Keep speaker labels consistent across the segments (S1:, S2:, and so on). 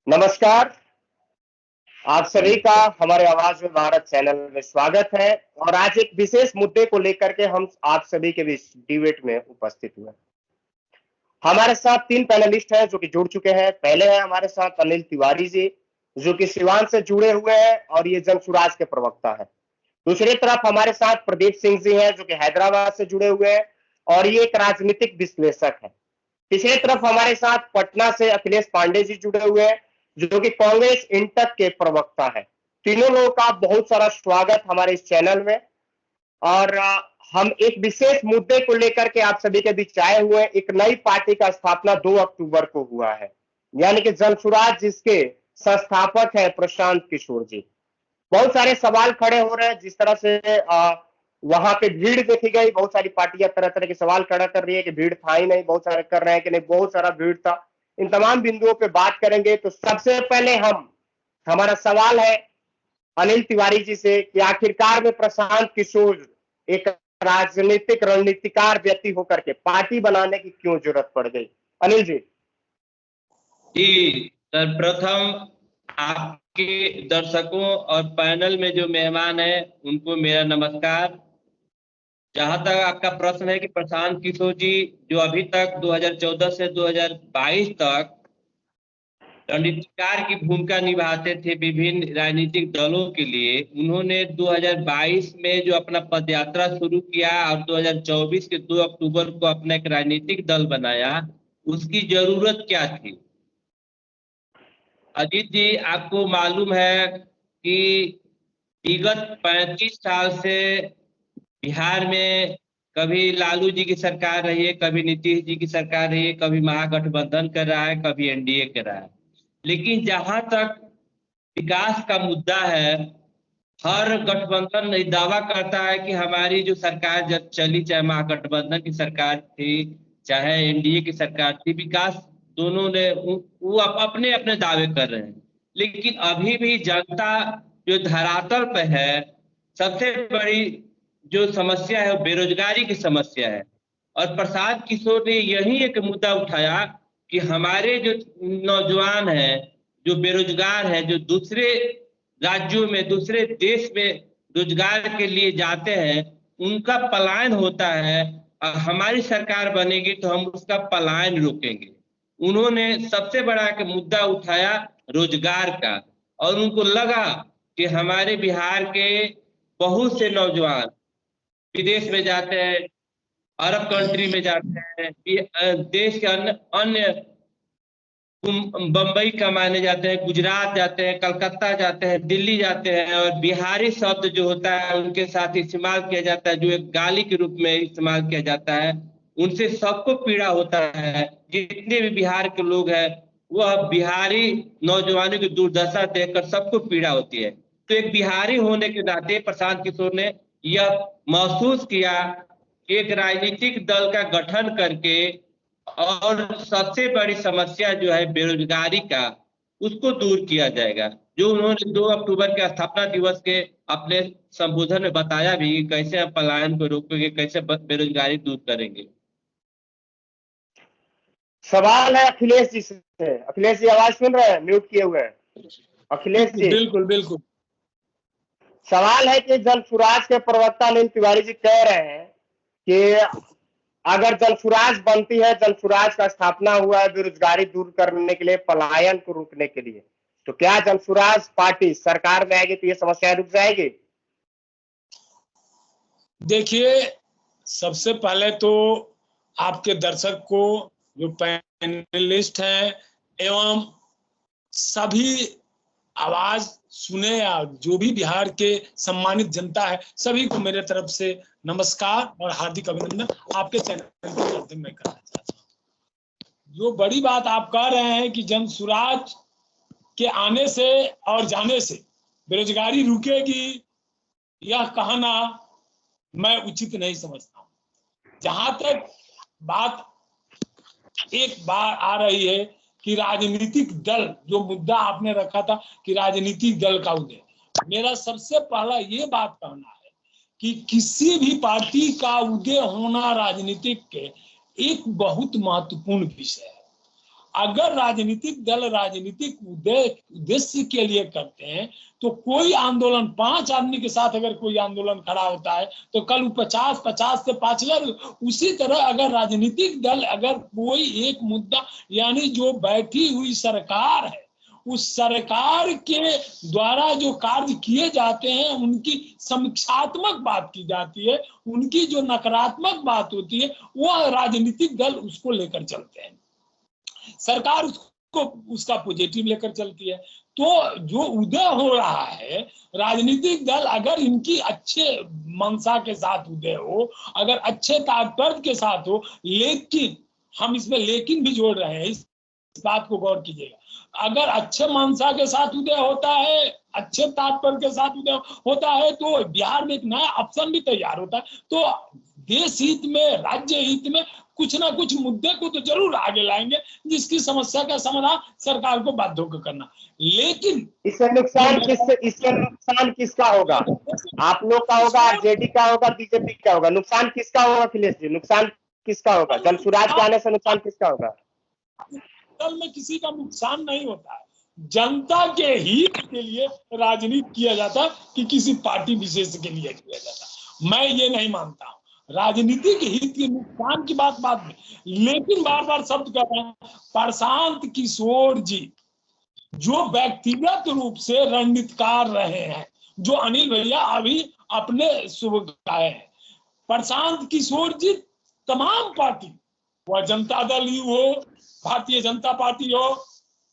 S1: नमस्कार। आप सभी का हमारे आवाज में भारत चैनल में स्वागत है और आज एक विशेष मुद्दे को लेकर के हम आप सभी के बीच डिबेट में उपस्थित हुए। हमारे साथ 3 पैनलिस्ट हैं जो कि जुड़ चुके हैं। पहले हैं हमारे साथ अनिल तिवारी जी, जो कि सिवान से जुड़े हुए हैं और ये जन सुराज के प्रवक्ता है। दूसरी तरफ हमारे साथ प्रदीप सिंह जी हैं जो कि हैदराबाद से जुड़े हुए हैं और ये एक राजनीतिक विश्लेषक है। तीसरी तरफ हमारे साथ पटना से अखिलेश पांडे जी जुड़े हुए हैं जो कि कांग्रेस इंटक के प्रवक्ता है। तीनों लोगों का बहुत सारा स्वागत हमारे इस चैनल में। और हम एक विशेष मुद्दे को लेकर के आप सभी के बीच आए हुए हैं। एक नई पार्टी का स्थापना 2 अक्टूबर को हुआ है, यानी कि जनसुराज, जिसके संस्थापक है प्रशांत किशोर जी। बहुत सारे सवाल खड़े हो रहे हैं। जिस तरह से वहां पे भीड़ देखी गई, बहुत सारी पार्टियां तरह तरह के सवाल खड़ा कर रही है कि भीड़ था ही नहीं, बहुत सारे कर रहे हैं कि नहीं बहुत सारा भीड़ था। इन तमाम बिंदुओं पे बात करेंगे। तो सबसे पहले हमारा सवाल है अनिल तिवारी जी से कि आखिरकार में प्रशांत किशोर एक राजनीतिक रणनीतिकार व्यक्ति होकर के पार्टी बनाने की क्यों जरूरत पड़ गई? अनिल जी।
S2: जी सर्वप्रथम आपके दर्शकों और पैनल में जो मेहमान हैं उनको मेरा नमस्कार। जहां तक आपका प्रश्न है कि प्रशांत किशोर जी जो अभी तक 2014 से 2022 तक रणनीतिकार की भूमिका निभाते थे विभिन्न राजनीतिक दलों के लिए, उन्होंने 2022 में जो अपना पदयात्रा शुरू किया और 2024 के 2 अक्टूबर को अपना एक राजनीतिक दल बनाया, उसकी जरूरत क्या थी? अजीत जी, आपको मालूम है कि विगत 35 साल से बिहार में कभी लालू जी की सरकार रही है, कभी नीतीश जी की सरकार रही है, कभी महागठबंधन कर रहा है, कभी एनडीए कर रहा है। लेकिन जहां तक विकास का मुद्दा है, हर गठबंधन दावा करता है कि हमारी जो सरकार जब चली, चाहे महागठबंधन की सरकार थी चाहे एनडीए की सरकार थी, विकास दोनों ने वो अपने अपने दावे कर रहे हैं। लेकिन अभी भी जनता जो धरातल पे है, सबसे बड़ी जो समस्या है वो बेरोजगारी की समस्या है। और प्रशांत किशोर ने यही एक मुद्दा उठाया कि हमारे जो नौजवान हैं, जो बेरोजगार हैं, जो दूसरे राज्यों में, दूसरे देश में रोजगार के लिए जाते हैं, उनका पलायन होता है और हमारी सरकार बनेगी तो हम उसका पलायन रोकेंगे। उन्होंने सबसे बड़ा एक मुद्दा उठाया रोजगार का, और उनको लगा कि हमारे बिहार के बहुत से नौजवान विदेश में जाते हैं, अरब कंट्री में जाते हैं, देश के अन्य अन्य बंबई कमाने जाते हैं, गुजरात जाते हैं, कलकत्ता जाते हैं, दिल्ली जाते हैं, और बिहारी शब्द जो होता है उनके साथ इस्तेमाल किया जाता है, जो एक गाली के रूप में इस्तेमाल किया जाता है। उनसे सबको पीड़ा होता है। जितने भी बिहार के लोग हैं, वह बिहारी नौजवानों की दुर्दशा देखकर सबको पीड़ा होती है। तो एक बिहारी होने के नाते प्रशांत किशोर ने यह महसूस किया कि एक राजनीतिक दल का गठन करके और सबसे बड़ी समस्या जो है बेरोजगारी का, उसको दूर किया जाएगा। जो उन्होंने 2 अक्टूबर के स्थापना दिवस के अपने संबोधन में बताया भी, कैसे हम पलायन को रोकेंगे, कैसे बेरोजगारी दूर करेंगे।
S1: सवाल है अखिलेश जी से। अखिलेश जी आवाज सुन रहे हैं? म्यूट किए हुए हैं अखिलेश जी।
S3: बिल्कुल बिल्कुल।
S1: सवाल है कि जनसुराज के प्रवक्ता अनिल तिवारी जी कह रहे हैं कि अगर जनसुराज बनती है, जनसुराज का स्थापना हुआ है बेरोजगारी दूर करने के लिए, पलायन को रोकने के लिए, तो क्या जनसुराज पार्टी सरकार में आएगी तो ये समस्या रुक जाएगी?
S3: देखिए, सबसे पहले तो आपके दर्शक को, जो पैनलिस्ट हैं एवं सभी आवाज सुने या जो भी बिहार के सम्मानित जनता है, सभी को मेरे तरफ से नमस्कार और हार्दिक अभिनंदन आपके चैनल के माध्यम में करना चाहता हूँ। जो बड़ी बात आप कह रहे हैं कि जनसुराज के आने से और जाने से बेरोजगारी रुकेगी, यह कहना मैं उचित नहीं समझता। जहां तक बात एक बार आ रही है कि राजनीतिक दल, जो मुद्दा आपने रखा था कि राजनीतिक दल का उदय, मेरा सबसे पहला ये बात कहना है कि किसी भी पार्टी का उदय होना राजनीतिक के एक बहुत महत्वपूर्ण विषय है। अगर राजनीतिक दल राजनीतिक उद्देश्य के लिए करते हैं तो कोई आंदोलन 5 आदमी के साथ अगर कोई आंदोलन खड़ा होता है तो कल 50 से 5,000। उसी तरह अगर राजनीतिक दल अगर कोई एक मुद्दा यानी जो बैठी हुई सरकार है उस सरकार के द्वारा जो कार्य किए जाते हैं उनकी समीक्षात्मक बात की जाती है, उनकी जो नकारात्मक बात होती है वह राजनीतिक दल उसको लेकर चलते हैं, सरकार उसको उसका पॉजिटिव लेकर चलती है। तो जो उदय हो रहा है राजनीतिक दल अगर इनकी अच्छे मंशा के साथ उदय हो, अगर अच्छे तात्पर्य के साथ हो, लेकिन हम इसमें लेकिन भी जोड़ रहे हैं, इस बात को गौर कीजिएगा, अगर अच्छे मंशा के साथ उदय होता है, अच्छे तात्पर्य के साथ उदय होता है तो बिहार में एक नया ऑप्शन भी तैयार होता है। तो देश हित में, राज्य हित में कुछ ना कुछ मुद्दे को तो जरूर आगे लाएंगे जिसकी समस्या का समाधान सरकार को बाध्य होकर करना। लेकिन
S1: इससे नुकसान किसका होगा? आप लोग का होगा, आरजेडी का होगा, बीजेपी का होगा? नुकसान किसका होगा अखिलेश जी? नुकसान किसका होगा? जल सुराज के आने से नुकसान किसका होगा?
S3: दल में किसी का नुकसान नहीं होता है, जनता के हित के लिए राजनीति किया जाता कि किसी पार्टी विशेष के लिए किया जाता। मैं ये नहीं मानता हूँ राजनीतिक हित के नुकसान की बात में, लेकिन बार बार शब्द कर रहे हैं प्रशांत किशोर जी जो व्यक्तिगत रूप से रणनीतिकार रहे हैं, जो अनिल भैया अभी अपने शुभ गाए हैं, प्रशांत किशोर जी तमाम पार्टी, वह जनता दल ही हो, भारतीय जनता पार्टी हो,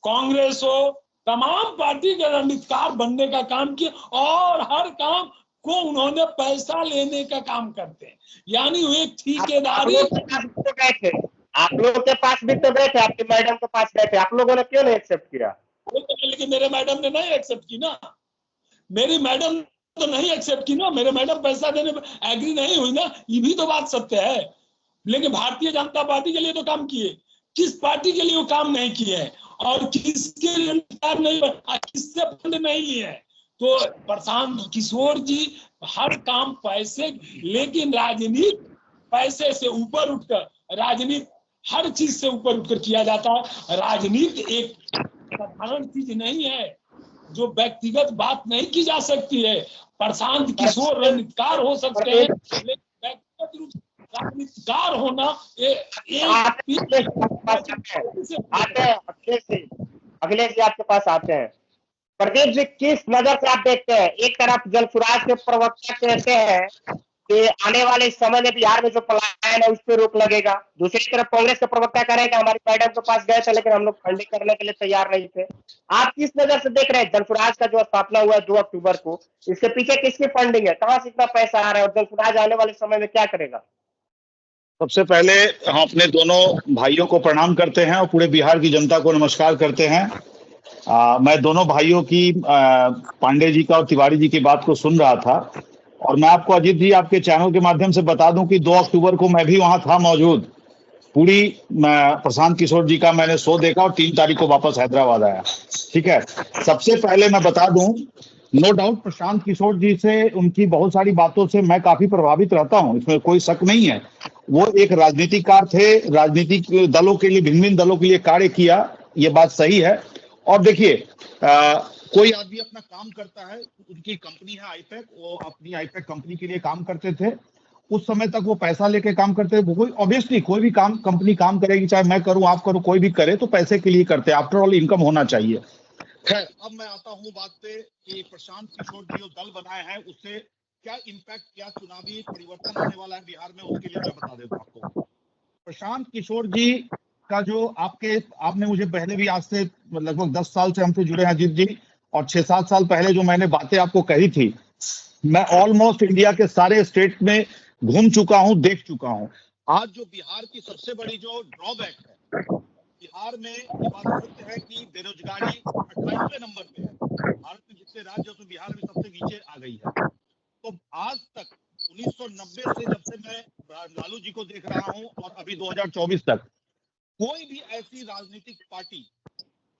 S3: कांग्रेस हो, तमाम पार्टी के रणनीतिकार बनने का काम किया और हर काम को उन्होंने पैसा लेने का काम करते हैं, यानी वो एक ठेकेदारी।
S1: आप लोगों के पास भी तो गए थे, आपके मैडम के पास गए थे, आप लोगों ने क्यों नहीं एक्सेप्ट किया?
S3: लेकिन मेरे मैडम ने नहीं एक्सेप्ट की ना, मेरी मैडम तो नहीं एक्सेप्ट की ना, मेरे मैडम पैसा देने पर एग्री नहीं हुई ना, ये भी तो बात सत्य है। लेकिन भारतीय जनता पार्टी के लिए तो काम किए, किस पार्टी के लिए वो काम नहीं किए हैं और किसके लिए काम नहीं, किससे फंड नहीं लिए हैं? तो प्रशांत किशोर जी हर काम पैसे, लेकिन राजनीति पैसे से ऊपर उठकर, राजनीति हर चीज से ऊपर उठकर किया जाता है। राजनीति एक साधारण चीज नहीं है जो व्यक्तिगत बात नहीं की जा सकती है। प्रशांत किशोर रणनीतिकार हो सकते हैं लेकिन व्यक्तिगत रूप से राजनीतिकार होना
S1: अखिलेश जी आपके पास आते हैं। प्रदीप जी किस नजर से आप देखते हैं? एक तरफ जल सुराज के प्रवक्ता कहते हैं कि आने वाले समय में बिहार में जो पलायन है उस पर रोक लगेगा, दूसरी तरफ कांग्रेस के प्रवक्ता कह रहे हैं कि हमारी मैडम के पास गए थे लेकिन हम लोग फंडिंग करने के लिए तैयार नहीं थे। आप किस नजर से देख रहे हैं? जल सुराज का जो स्थापना हुआ है 2 अक्टूबर को, इसके पीछे किसकी फंडिंग है? कहां से इतना पैसा आ रहा है और जल सुराज आने वाले समय में क्या करेगा?
S4: सबसे पहले हम अपने दोनों भाइयों को प्रणाम करते हैं और पूरे बिहार की जनता को नमस्कार करते हैं। मैं दोनों भाइयों की पांडे जी का और तिवारी जी की बात को सुन रहा था और मैं आपको अजीत जी आपके चैनल के माध्यम से बता दूं कि 2 अक्टूबर को मैं भी वहां था मौजूद। पूरी प्रशांत किशोर जी का मैंने शो देखा और 3 तारीख को वापस हैदराबाद आया। ठीक है, सबसे पहले मैं बता दूं, नो डाउट प्रशांत किशोर जी से, उनकी बहुत सारी बातों से मैं काफी प्रभावित रहता हूं, इसमें कोई शक नहीं है। वो एक राजनीतिकार थे, राजनीतिक दलों के लिए, भिन्न भिन्न दलों के लिए कार्य किया, ये बात सही है। और देखिए कोई आदमी अपना काम करता है, उनकी कंपनी है आईपैक, वो अपनी आईपैक कंपनी के लिए काम करते थे, उस समय तक वो पैसा लेके काम करते थे। कोई ऑब्वियसली कोई भी काम कंपनी काम करेगी, चाहे मैं करूं आप करो, कोई भी करे तो पैसे के लिए करते हैं, आफ्टर ऑल इनकम होना चाहिए। खैर, अब मैं आता हूं बात पे कि प्रशांत किशोर जी जो दल बनाए हैं उससे क्या इम्पैक्ट, क्या चुनावी परिवर्तन आने वाला है बिहार में, उसके लिए मैं बता देता हूं आपको। प्रशांत किशोर जी का जो आपने मुझे पहले भी, आज से लगभग 10 साल से हमसे जुड़े हैं अजीत जी, और 6-7 साल पहले जो मैंने बातें आपको कही थी, मैं ऑलमोस्ट इंडिया के सारे स्टेट में घूम चुका हूं, देख चुका हूं। आज जो बिहार की सबसे बड़ी जो ड्रॉबैक है, बिहार में ये बात सत्य है कि बेरोजगारी 28वें नंबर पे है। भारत में जितने राज्य उसमें बिहार में सबसे नीचे आ गई है। तो आज तक 1990 से जब से मैं लालू जी को देख रहा हूं और अभी 2024 तक कोई भी ऐसी राजनीतिक पार्टी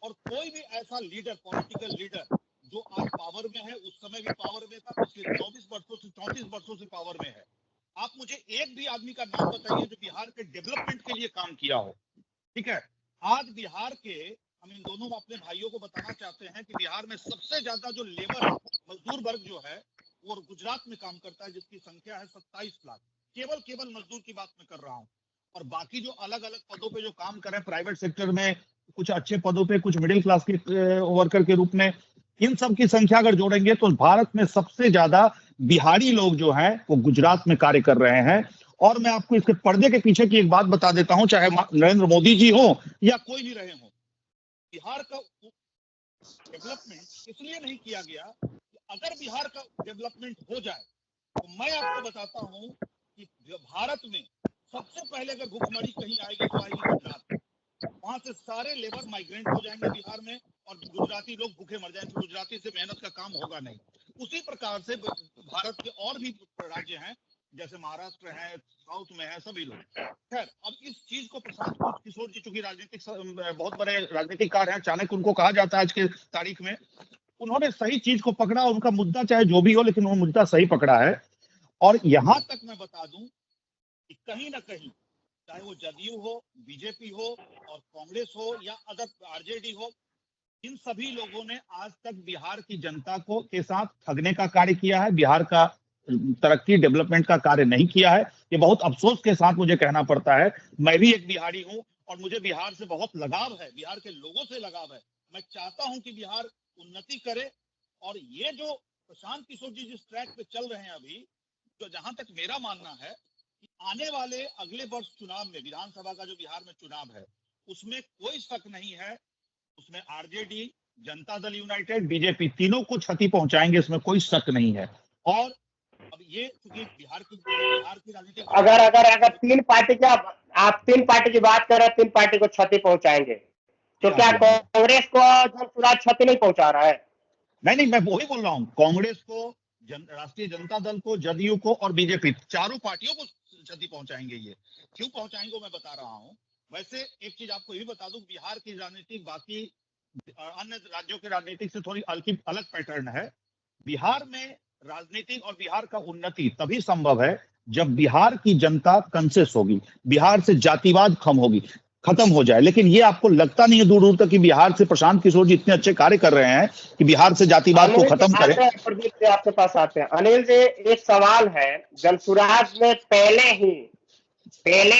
S4: और कोई भी ऐसा लीडर, पॉलिटिकल लीडर जो आज पावर में है, उस समय भी पावर में था, पिछले 34 वर्षों से पावर में है। आप मुझे एक भी आदमी का नाम बताइए जो बिहार के डेवलपमेंट के लिए काम किया हो। ठीक है, आज बिहार के, हम इन दोनों अपने भाइयों को बताना चाहते हैं कि बिहार में सबसे ज्यादा जो लेबर है, मजदूर वर्ग जो है, वो गुजरात में काम करता है, जिसकी संख्या है 27 लाख। केवल मजदूर की बात मैं कर रहा हूँ। और बाकी जो अलग अलग पदों पे जो काम कर रहे हैं प्राइवेट सेक्टर में, कुछ अच्छे पदों पे, कुछ मिडिल क्लास के वर्कर के रूप में, इन सब की संख्या अगर जोड़ेंगे तो भारत में सबसे ज्यादा बिहारी लोग जो हैं वो गुजरात में कार्य कर रहे हैं। और मैं आपको इसके पर्दे के पीछे की एक बात बता देता हूं, चाहे नरेंद्र मोदी जी हो या कोई भी रहे हो, बिहार का डेवलपमेंट इसलिए नहीं किया गया कि अगर बिहार का डेवलपमेंट हो जाए तो मैं आपको बताता हूं कि भारत में सबसे पहले अगर भूखमरी कहीं आएगी तो आएगी गुजरात। वहां से सारे लेबर माइग्रेंट हो जाएंगे बिहार में और गुजराती लोग भूखे मर जाएंगे, गुजराती से मेहनत का काम होगा नहीं। उसी प्रकार से भारत के और भी राज्य हैं, जैसे महाराष्ट्र है, साउथ में है, सभी लोग। खैर, अब इस चीज को प्रशांत किशोर जी, चूंकि राजनीतिक बहुत बड़े राजनीतिककार हैं, चाणक्य उनको कहा जाता है आज के तारीख में, उन्होंने सही चीज को पकड़ा। उनका मुद्दा चाहे जो भी हो, लेकिन वो मुद्दा सही पकड़ा है। और यहां तक मैं बता दूं कि कहीं ना कहीं, चाहे वो जदयू हो, बीजेपी हो और कांग्रेस हो या अदर आरजेडी हो, इन सभी लोगों ने आज तक बिहार की जनता को के साथ ठगने का कार्य किया है, बिहार का तरक्की डेवलपमेंट का कार्य नहीं किया है। ये बहुत अफसोस के साथ मुझे कहना पड़ता है। मैं भी एक बिहारी हूं और मुझे बिहार से बहुत लगाव है, बिहार के लोगों से लगाव है। मैं चाहता हूं कि बिहार उन्नति करे। और ये जो प्रशांत किशोर जी जिस ट्रैक पे चल रहे हैं अभी, तो जहां तक मेरा मानना है कि आने वाले अगले वर्ष चुनाव में, विधानसभा का जो बिहार में चुनाव है, उसमें कोई शक नहीं है, उसमें RJD, Janata Dal United, BJP तीनों को क्षति पहुंचाएंगे, इसमें कोई शक नहीं है। और अब ये क्योंकि बिहार की राजनीति,
S1: अगर तीन पार्टी का आप तीन पार्टी की बात कर रहे हैं, तीन पार्टी को क्षति पहुंचाएंगे, तो क्या कांग्रेस को जनसुराज क्षति नहीं पहुंचा रहा है?
S4: नहीं, मैं वही बोल रहा हूँ, कांग्रेस को, राष्ट्रीय जनता दल को, जदयू को और बीजेपी, चारों पार्टियों को क्षति पहुंचाएंगे। ये क्यों पहुंचाएंगे मैं बता रहा हूँ। वैसे एक चीज आपको ये बता दूं, बिहार की राजनीति बाकी अन्य राज्यों की राजनीति से थोड़ी अलग पैटर्न है। बिहार में राजनीति और बिहार का उन्नति तभी संभव है जब बिहार की जनता कंसेस होगी, बिहार से जातिवाद खत्म हो जाए। लेकिन ये आपको लगता नहीं है दूर दूर तक कि बिहार से प्रशांत किशोर जी इतने अच्छे कार्य कर रहे हैं कि बिहार से जातिवाद को खत्म करें।
S1: प्रदीप जी आपके पास आते हैं। अनिल जी, एक सवाल है, जनसुराज ने पहले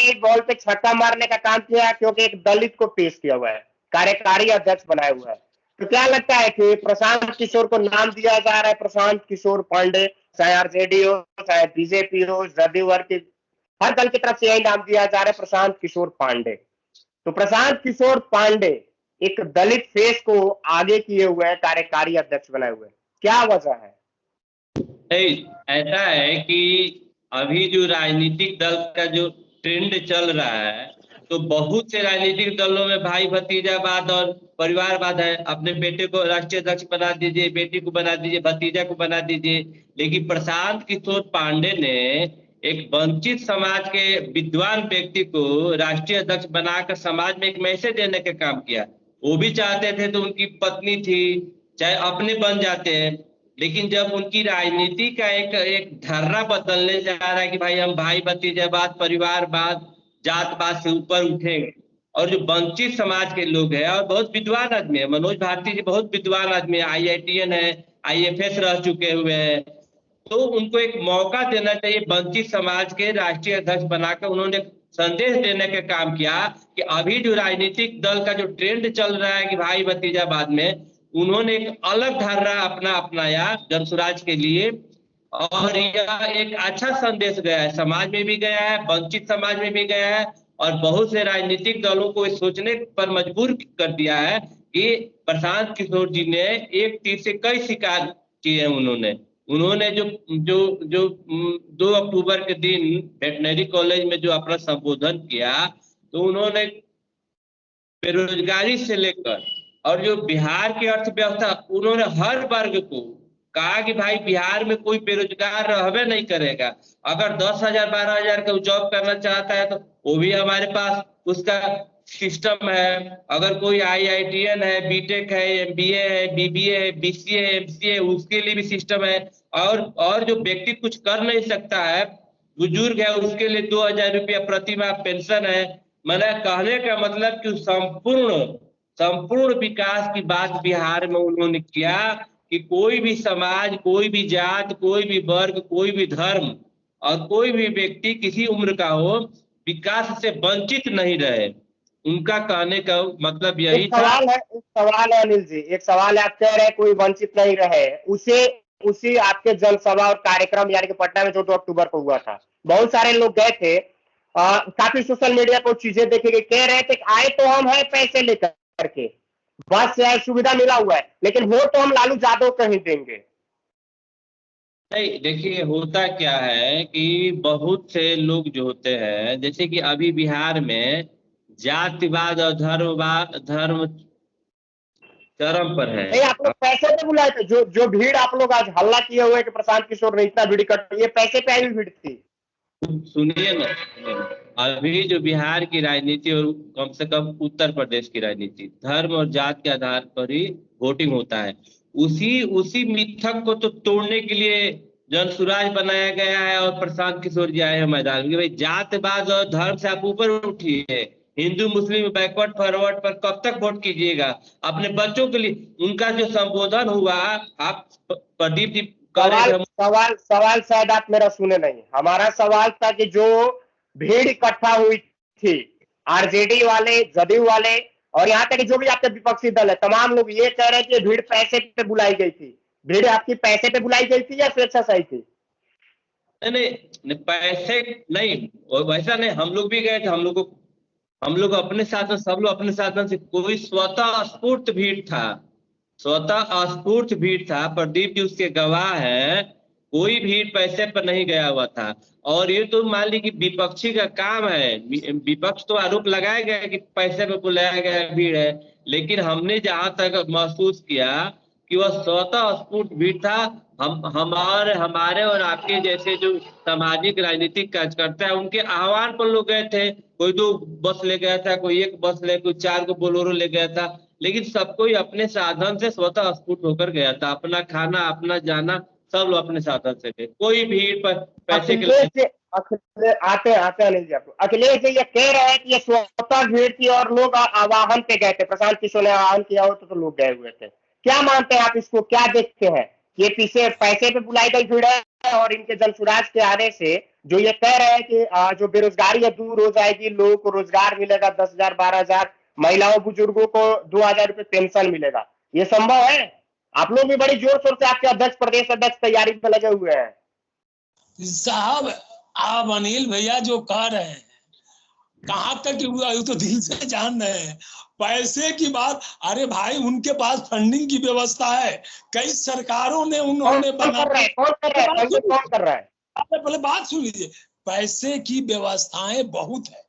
S1: ही बॉल पे छक्का मारने का काम किया, क्योंकि एक दलित को पेश किया हुआ है, कार्यकारी अध्यक्ष बनाया हुआ है। तो क्या लगता है कि प्रशांत किशोर को नाम दिया जा रहा है, प्रशांत किशोर पांडे, चाहे आरजेडी हो, चाहे बीजेपी हो, जदयू की, हर दल की तरफ से यही नाम दिया जा रहा है, प्रशांत किशोर पांडे। तो प्रशांत किशोर पांडे एक दलित फेस को आगे किए हुए हैं, कार्यकारी अध्यक्ष बनाए हुए हैं, क्या वजह है?
S2: ऐसा है कि अभी जो राजनीतिक दल का जो ट्रेंड चल रहा है, तो बहुत से राजनीतिक दलों में भाई भतीजावाद और परिवारवाद है। अपने बेटे को राष्ट्रीय अध्यक्ष बना दीजिए, बेटी को बना दीजिए, भतीजा को बना दीजिए। लेकिन प्रशांत किशोर पांडे ने एक वंचित समाज के विद्वान व्यक्ति को राष्ट्रीय अध्यक्ष बनाकर समाज में एक मैसेज देने का काम किया। वो भी चाहते थे तो उनकी पत्नी थी, चाहे अपने बन जाते हैं, लेकिन जब उनकी राजनीति का एक धर्रा बदलने जा रहा है कि भाई हम भाई भतीजावाद, परिवारवाद, जातवाद से ऊपर उठेंगे, और जो वंचित समाज के लोग हैं और बहुत विद्वान आदमी है, मनोज भारती जी बहुत विद्वान आदमी है, IITN है, IFS रह चुके हुए हैं, तो उनको एक मौका देना चाहिए। वंचित समाज के राष्ट्रीय अध्यक्ष बनाकर उन्होंने संदेश देने का काम किया कि अभी जो राजनीतिक दल का जो ट्रेंड चल रहा है कि भाई भतीजावाद में, उन्होंने एक अलग धारा अपनाया जनसुराज के लिए, और यह एक अच्छा संदेश गया है, समाज में भी गया है, वंचित समाज में भी गया है, और बहुत से राजनीतिक दलों को सोचने पर मजबूर कर दिया है कि प्रशांत किशोर जी ने एक तीर से कई शिकार किए हैं। उन्होंने जो 2 अक्टूबर के दिन वेटनरी कॉलेज में जो अपना संबोधन किया, तो उन्होंने बेरोजगारी से लेकर और जो बिहार की अर्थव्यवस्था, उन्होंने हर वर्ग को कहा कि भाई बिहार में कोई बेरोजगार रहबे नहीं करेगा। अगर 10,000 12,000 का जॉब करना चाहता है तो वो भी हमारे पास उसका सिस्टम है। अगर कोई IITN है, BTech है, MBA है, BBA है, BCA है, MCA है, उसके लिए भी सिस्टम है। और जो व्यक्ति कुछ कर नहीं सकता है, बुजुर्ग है, उसके लिए 2,000 रुपया प्रति माह पेंशन है। मैंने कहने का मतलब कि संपूर्ण विकास की बात बिहार में उन्होंने किया कि कोई भी समाज, कोई भी जात, कोई भी वर्ग, कोई भी धर्म और कोई भी व्यक्ति किसी उम्र का हो, विकास से वंचित नहीं रहे। उनका कहने का मतलब यही था।
S1: एक सवाल है अनिल जी, एक सवाल है, आप कह रहे हैं कोई वंचित नहीं रहे, उसी आपके जनसभा और कार्यक्रम यानी कि पटना में जो 2 अक्टूबर को हुआ था, बहुत सारे लोग गए थे, काफी सोशल मीडिया पर चीजें देखी गई, कह रहे थे कि आए तो हम है पैसे लेकर के, बस सुविधा मिला हुआ है, लेकिन वोट तो हम लालू यादव को ही देंगे।
S2: नहीं, देखिए होता क्या है कि बहुत से लोग जो होते हैं, जैसे कि अभी बिहार में जातिवाद और धर्म चरम पर है।
S1: नहीं, आप लोग पैसे पे बुलाए थे, जो भीड़ आप लोग आज हल्ला किए हुए कि प्रशांत किशोर ने इतना भीड़ इकट्ठा, ये पैसे पे आई हुई भीड़ थी।
S2: सुनिए ना, अभी जो बिहार की राजनीति और कम से कम उत्तर प्रदेश की राजनीति धर्म और जात के आधार पर ही वोटिंग होता है। उसी मिथक को तो तोड़ने के लिए जनसुराज बनाया गया है और प्रशांत किशोर जी आए हैं मैदान में कि भाई जातवाद और धर्म से आप ऊपर उठिए, हिंदू मुस्लिम बैकवर्ड फॉरवर्ड पर कब तक वोट कीजिएगा? अपने बच्चों के लिए उनका जो संबोधन हुआ, आप प्रदीप जी
S1: सवाल शायद आप मेरा सुने नहीं। हमारा सवाल था कि जो भीड़ इकट्ठा हुई थी, आरजेडी वाले, जदयू वाले और यहाँ तक जो भी आपके विपक्षी दल है, तमाम लोग ये कह रहे हैं कि भीड़ पैसे पे बुलाई गई थी। भीड़ आपकी पैसे पे बुलाई गई थी या स्वेच्छा से आई थी?
S2: नहीं, पैसे नहीं, वैसा नहीं। हम लोग भी गए थे, हम लोग अपने साधन, सब लोग अपने साधन से, कोई स्वतः स्फूर्त भीड़ था, स्वतः स्फूर्त भीड़ था। प्रदीप जी उसके गवाह है, कोई भीड़ पैसे पर नहीं गया हुआ था। और ये तो मान ली कि विपक्षी का काम है, विपक्ष तो आरोप लगाया गया कि पैसे पे बुलाया गया भीड़ है, लेकिन हमने जहां तक महसूस किया कि वह स्वतः स्फूर्त भीड़ था। हमारे और आपके जैसे जो सामाजिक राजनीतिक कार्यकर्ता है, उनके आह्वान पर लोग गए थे। कोई 2 बस ले गया था, कोई 1 बस ले, कोई 4 को बोलेरो ले गया था, लेकिन सब कोई अपने साधन से स्वतः स्फूर्त होकर गया था। अपना खाना, अपना जाना, सब लोग अपने साधन से गए, कोई भीड़ पर पैसे के लिए।
S1: आते अनिल जी, आपको अखिलेश जी ये कह रहे हैं कि ये स्वतः भीड़ थी और लोग आवाहन पे गए थे, प्रशांत किशोर ने आह्वान किया हो तो लोग गए हुए थे। क्या मानते हैं आप इसको, क्या देखते हैं? ये पीछे पैसे पे बुलाई गई भीड़ है और इनके जनसुराज के आने से जो ये कह रहे हैं कि जो बेरोजगारी है दूर हो जाएगी, लोगों को रोजगार मिलेगा, 10,000 12,000, महिलाओं बुजुर्गों को 2,000 रुपए पेंशन मिलेगा, ये संभव है? आप लोग भी बड़ी जोर शोर से आपके अध्यक्ष, प्रदेश अध्यक्ष तैयारी में लगे हुए हैं।
S3: साहब, आप अनिल भैया जो कह रहे हैं, कहां तक हुआ तो दिल से जान रहे हैं। पैसे की बात, अरे भाई उनके पास फंडिंग की व्यवस्था है, कई सरकारों ने उन्होंने
S1: कौन कर रहा है?
S3: पहले बात सुन लीजिए। पैसे की व्यवस्थाएं बहुत है,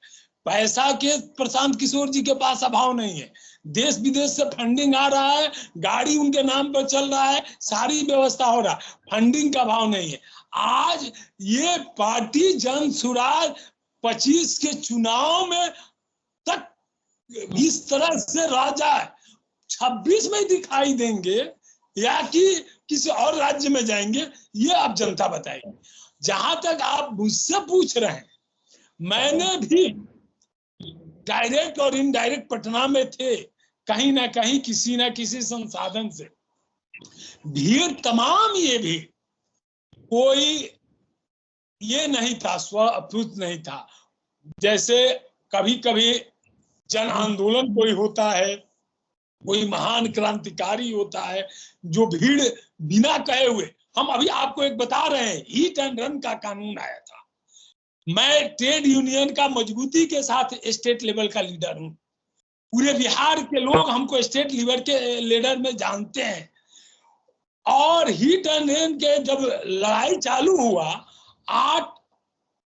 S3: पैसा के प्रशांत किशोर जी के पास अभाव नहीं है, देश विदेश से फंडिंग आ रहा है, गाड़ी उनके नाम पर चल रहा है, सारी व्यवस्था हो रहा है, फंडिंग का अभाव नहीं है। आज ये पार्टी जनसुराज 25 के चुनाव में तक इस तरह से राजा 26 में दिखाई देंगे या कि किसी और राज्य में जाएंगे, ये आप जनता बताएगी। जहां तक आप मुझसे पूछ रहे हैं, मैंने भी डायरेक्ट और इनडायरेक्ट पटना में थे, कहीं ना कहीं किसी ना किसी संसाधन से भीड़ तमाम, ये भी कोई ये नहीं था, स्वअप्लुत नहीं था। जैसे कभी कभी जन आंदोलन कोई होता है, कोई महान क्रांतिकारी होता है, जो भीड़ बिना कहे हुए, हम अभी आपको एक बता रहे हैं, हीट एंड रन का कानून आया था। मैं ट्रेड यूनियन का मजबूती के साथ स्टेट लेवल का लीडर हूं, पूरे बिहार के लोग हमको स्टेट लेवल के लीडर में जानते हैं। और हीट एंड रन के जब लड़ाई चालू हुआ 8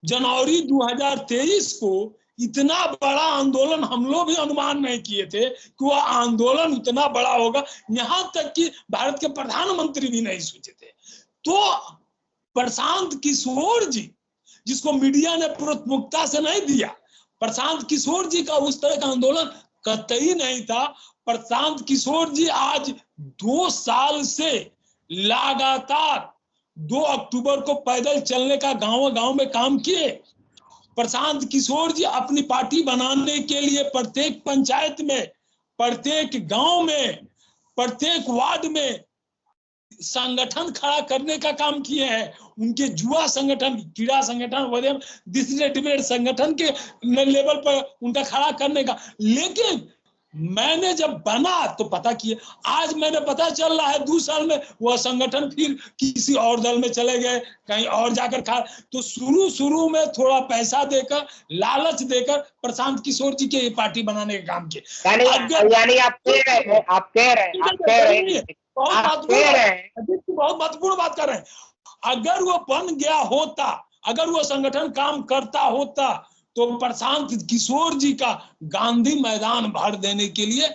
S3: जनवरी 2023 को, इतना बड़ा आंदोलन हम लोग भी अनुमान नहीं किए थे कि वह आंदोलन उतना बड़ा होगा, यहां तक कि भारत के प्रधानमंत्री भी नहीं सोचे थे। तो प्रशांत किशोर जी, जिसको मीडिया ने प्रमुखता से नहीं दिया, प्रशांत किशोर जी का उस तरह का आंदोलन कतई नहीं था। प्रशांत किशोर जी आज 2 साल से लगातार 2 अक्टूबर को पैदल चलने का गांव गांव में काम किए, प्रशांत किशोर जी अपनी पार्टी बनाने के लिए प्रत्येक पंचायत में, प्रत्येक गांव में, प्रत्येक वार्ड में संगठन खड़ा करने का काम किए हैं। उनके जुआ संगठन, क्रीड़ा संगठन वगैरह डिस्ट्रिक्ट संगठन के लेवल पर उनका खड़ा करने का। लेकिन मैंने जब बना तो पता किया, आज मैंने पता चल रहा है 2 साल में वह संगठन फिर किसी और दल में चले गए, कहीं और जाकर खा। तो शुरू में थोड़ा पैसा देकर, लालच देकर प्रशांत किशोर जी के पार्टी बनाने का काम किया।
S1: यानी आप कह रहे हैं, आप कह रहे हैं
S3: बहुत महत्वपूर्ण बात कर रहे हैं। अगर वो बन गया होता, अगर वो संगठन काम करता होता, तो प्रशांत किशोर जी का गांधी मैदान भर देने के लिए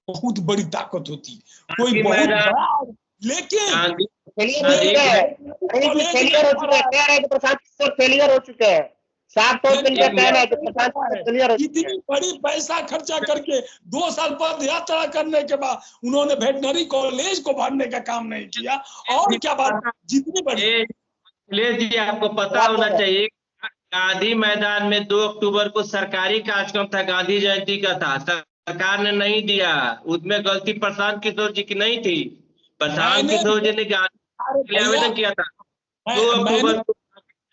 S3: बहुत बड़ी ताकत होती, कोई बहुत बड़ा। लेकिन
S1: फेलियर हो चुके हैं, कह रहे हैं कि प्रशांत किशोर फेलियर हो चुके हैं, साफ तौर पर इनका कहना है कि प्रशांत किशोर फेलियर हो चुके हैं।
S3: इतनी बड़ी पैसा खर्चा करके 2 साल पद यात्रा करने के बाद उन्होंने वेटनरी कॉलेज को भरने का काम नहीं किया। और क्या बात, जितनी बड़ी
S2: अखिलेश जी आपको पता होना चाहिए, गांधी मैदान में 2 अक्टूबर को सरकारी कार्यक्रम था, गांधी जयंती का था, सरकार ने नहीं दिया। उसमें गलती प्रशांत किशोर जी की नहीं थी। प्रशांत किशोर जी ने गांधी आवेदन किया था। 2 अक्टूबर को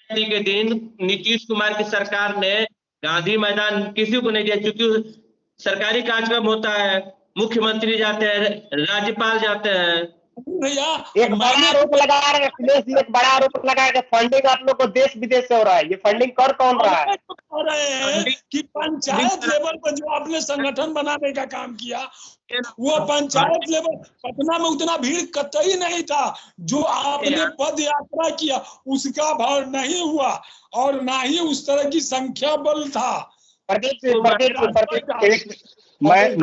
S2: जयंती के दिन नीतीश कुमार की सरकार ने गांधी मैदान किसी को नहीं दिया, क्योंकि सरकारी कार्यक्रम होता है, मुख्यमंत्री जाते हैं, राज्यपाल जाते हैं।
S3: भैया
S1: एक बड़ा आरोप लगा रहे हैं अखिलेश जी, एक बड़ा आरोप लगाया कि फंडिंग आप लोग को देश विदेश से हो रहा है। ये फंडिंग कर कौन रहा है?
S3: हो रहे हैं कि पंचायत लेवल पर जो आपने संगठन बनाने का काम किया, वो पंचायत लेवल पटना में उतना भीड़ कतई नहीं था। जो आपने पद यात्रा किया उसका भाव नहीं हुआ, और ना ही उस तरह की संख्या बल था।
S4: मैं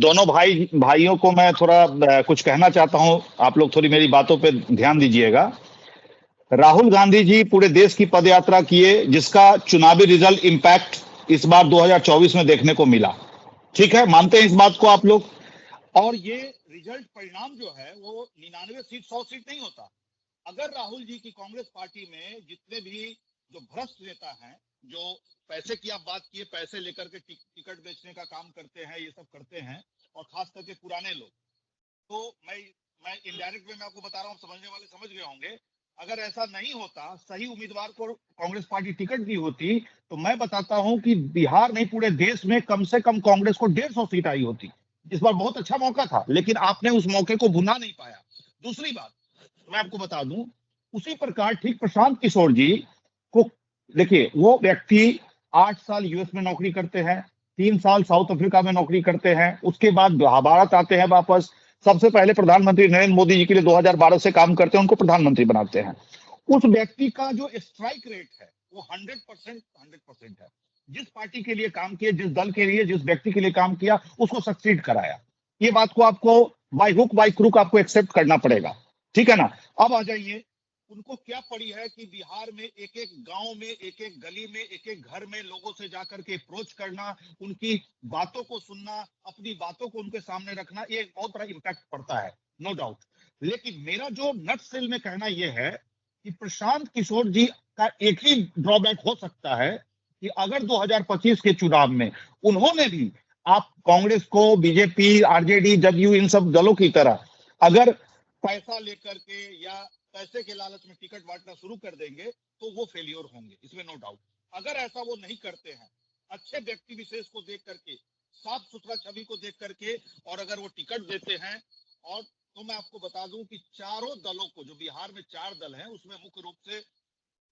S4: दोनों भाइयों को मैं थोड़ा कुछ कहना चाहता हूं। आप लोग थोड़ी मेरी बातों पे ध्यान दीजिएगा। राहुल गांधी जी पूरे देश की पदयात्रा किए, जिसका चुनावी रिजल्ट इंपैक्ट इस बार 2024 में देखने को मिला। ठीक है, मानते हैं इस बात को आप लोग? और ये रिजल्ट परिणाम जो है वो 99 सीट 100 सीट नहीं होता। अगर राहुल जी की कांग्रेस पार्टी में जितने भी जो भ्रष्ट नेता हैं, जो पैसे की आप बात किए, पैसे लेकर के टिकट बेचने का काम करते हैं, ये सब करते हैं, और खास करके पुराने लोग, तो मैं इनडायरेक्ट में आपको बता रहा हूँ, समझने वाले समझ गए होंगे। अगर ऐसा नहीं होता, सही उम्मीदवार को कांग्रेस पार्टी टिकट दी होती, तो मैं बताता हूं कि बिहार नहीं पूरे देश में कम से कम कांग्रेस को 150 सीट आई होती। इस बार बहुत अच्छा मौका था, लेकिन आपने उस मौके को भुना नहीं पाया। दूसरी बात मैं आपको बता दूं, उसी प्रकार ठीक प्रशांत किशोर जी को देखिए, वो व्यक्ति 8 साल यूएस में नौकरी करते हैं, 3 साल साउथ अफ्रीका में नौकरी करते हैं, उसके बाद भारत आते हैं वापस। सबसे पहले प्रधानमंत्री नरेंद्र मोदी जी के लिए 2012 से काम करते हैं, उनको प्रधानमंत्री बनाते हैं। उस व्यक्ति का जो स्ट्राइक रेट है वो 100% है। जिस पार्टी के लिए काम किया, जिस दल के लिए, जिस व्यक्ति के लिए काम किया, उसको सक्सीड कराया। ये बात को आपको बाय हुक बाय क्रुक आपको एक्सेप्ट करना पड़ेगा, ठीक है ना? अब आ जाइए, उनको क्या पड़ी है कि बिहार में एक एक गांव में, एक एक गली में, एक एक घर में लोगों से जाकर के अप्रोच करना, उनकी बातों को सुनना, अपनी बातों को उनके सामने रखना, ये एक बहुत बड़ा इम्पैक्ट पड़ता है, नो डाउट। लेकिन मेरा जो नट सेल में कहना यह है कि प्रशांत किशोर जी का एक ही ड्रॉबैक हो सकता है कि अगर 2025 के चुनाव में उन्होंने भी आप कांग्रेस को, बीजेपी, आरजेडी, जदयू, इन सब दलों की तरह अगर पैसा लेकर के या पैसे के लालच में टिकट बांटना शुरू कर देंगे, तो वो फेलियर होंगे, इसमें नो डाउट। अगर ऐसा वो नहीं करते हैं, अच्छे व्यक्ति विशेष को देख करके, साफ सुथरा छवि को देख करके, और अगर वो टिकट देते हैं, और तो मैं आपको बता दूं कि चारों दलों को, जो बिहार में 4 दल हैं, उसमें मुख्य रूप से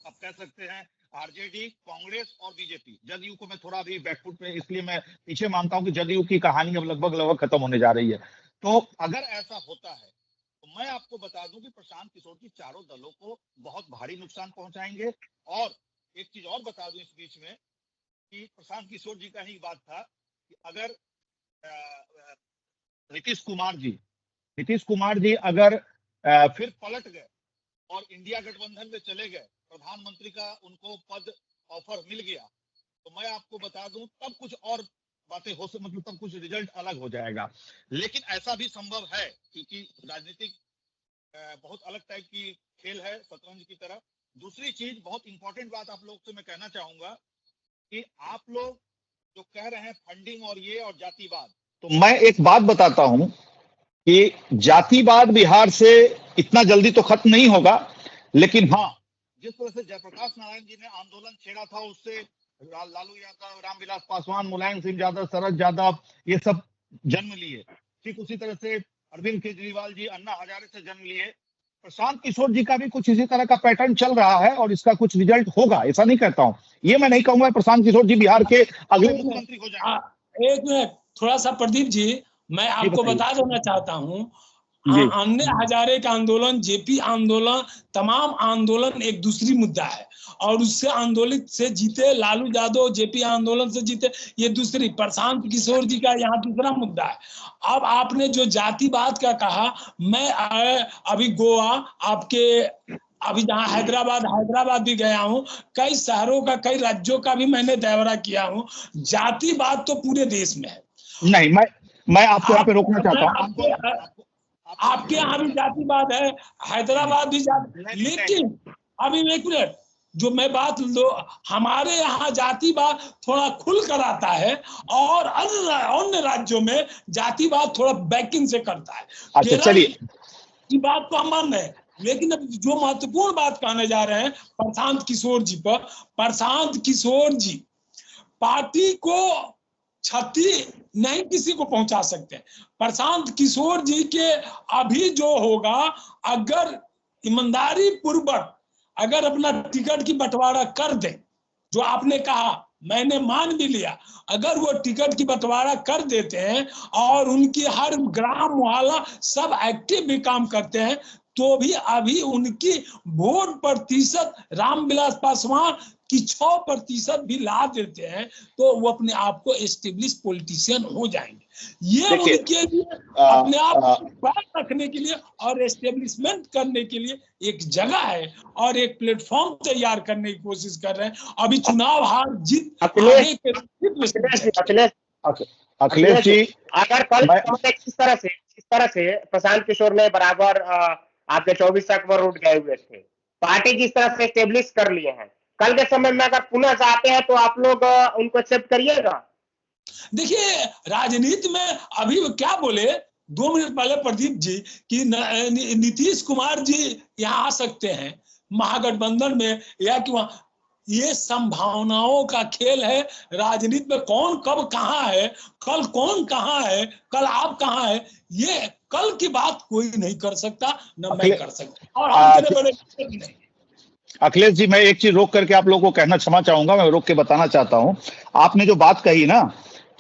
S4: आप कह सकते हैं आरजेडी, कांग्रेस और बीजेपी। जदयू को मैं थोड़ा भी बैकफुट पे इसलिए मैं पीछे मानता हूं कि जदयू की कहानी अब लगभग खत्म होने जा रही है। तो अगर ऐसा होता है तो मैं आपको बता दूं कि प्रशांत किशोर जी चारों दलों को बहुत भारी नुकसान पहुंचाएंगे। और एक चीज और बता दूं इस बीच में कि प्रशांत किशोर जी का ही बात था कि अगर नीतीश कुमार जी अगर फिर पलट गए और इंडिया गठबंधन में चले गए, प्रधानमंत्री का उनको पद ऑफर मिल गया, तो मैं आपको बता दूं तब कुछ और बातें हो सकती, मतलब तब कुछ रिजल्ट अलग हो जाएगा। लेकिन ऐसा भी संभव है, क्योंकि राजनीतिक बहुत अलग टाइप की खेल है, शतरंज की तरह। दूसरी चीज, बहुत इंपॉर्टेंट बात आप लोग से मैं कहना चाहूंगा कि आप लोग जो कह रहे हैं फंडिंग और ये और जातिवाद, तो मैं एक बात बताता हूं कि जातिवाद बिहार से इतना जल्दी तो खत्म नहीं होगा, लेकिन हाँ, जिस तरह से जयप्रकाश नारायण जी ने आंदोलन छेड़ा था, उससे लालू यादव, रामविलास पासवान, मुलायम सिंह यादव, शरद यादव, ये सब जन्म लिए। ठीक उसी तरह से अरविंद केजरीवाल जी अन्ना हजारे से जन्म लिए। प्रशांत किशोर जी का भी कुछ इसी तरह का पैटर्न चल रहा है और इसका कुछ रिजल्ट होगा, ऐसा नहीं कहता हूं। ये मैं नहीं कहूंगा प्रशांत किशोर जी बिहार के अगले मुख्यमंत्री हो जाएंगे।
S3: एक मिनट, थोड़ा सा प्रदीप जी, मैं आपको बता देना चाहता हूं, अन्ना हजारे का आंदोलन, जेपी आंदोलन, तमाम आंदोलन एक दूसरी मुद्दा है, और उससे आंदोलित से जीते लालू यादव, जेपी आंदोलन से जीते, ये दूसरी। प्रशांत किशोर जी का यहाँ तीसरा मुद्दा है। अब आपने जो जातिवाद का कहा, मैं अभी गोवा, आपके अभी जहाँ हैदराबाद भी गया हूँ, कई शहरों का, कई राज्यों का भी मैंने दौरा किया हूँ। जातिवाद तो पूरे देश में है।
S4: नहीं, मैं आपको यहाँ पे रोकना चाहता हूँ।
S3: आपके यहाँ भी जातिवाद है, हैदराबाद भी जाति, लेकिन अभी एक मिनट, जो मैं बात लो, हमारे यहाँ जातिवाद थोड़ा खुल कर आता है और अन्य राज्यों में जातिवाद थोड़ा बैकिंग से करता है।
S4: अच्छा, चलिए,
S3: की बात तो हम मान रहे हैं, लेकिन अब जो महत्वपूर्ण बात कहने जा रहे हैं प्रशांत किशोर जी पर, प्रशांत किशोर जी पार्टी को क्षति नहीं किसी को पहुंचा सकते। प्रशांत किशोर जी के अभी जो होगा, अगर ईमानदारी पूर्वक अगर अपना टिकट की बंटवारा कर दे, जो आपने कहा मैंने मान भी लिया, अगर वो टिकट की बंटवारा कर देते हैं और उनकी हर ग्राम मोहल्ला सब एक्टिव भी काम करते हैं, तो भी अभी उनकी वोट प्रतिशत रामविलास पासवान की 6% भी ला देते हैं, तो वो अपने आप को एस्टेब्लिश पॉलिटिशियन हो जाएंगे। ये उनके लिए अपने आप को रखने के लिए और एस्टेब्लिशमेंट करने के लिए एक जगह है और एक प्लेटफॉर्म तैयार करने की कोशिश कर रहे हैं। अभी चुनाव हार जीत
S1: अखिलेश जी, अगर कल किस तरह से प्रशांत किशोर ने बराबर आपके 24 तक पर उठ गए हुए थे, पार्टी जिस तरह से एस्टेब्लिश कर लिए हैं, कल के समय में अगर पुनः चाहते हैं तो आप लोग उनको एक्सेप्ट करिएगा?
S3: देखिए, राजनीति में अभी क्या बोले 2 मिनट पहले प्रदीप जी कि नीतीश कुमार जी यहाँ आ सकते हैं महागठबंधन में, या कि वहां, ये संभावनाओं का खेल है। राजनीति में कौन कब कहाँ है, कल कौन कहाँ है, कल आप कहाँ है, ये कल की बात कोई नहीं कर सकता, न मैं कर सकता, और हम बड़े नहीं।
S4: अखिलेश जी, मैं एक चीज रोक करके आप लोगों को कहना क्षमा चाहूंगा, मैं रोक के बताना चाहता हूं। आपने जो बात कही ना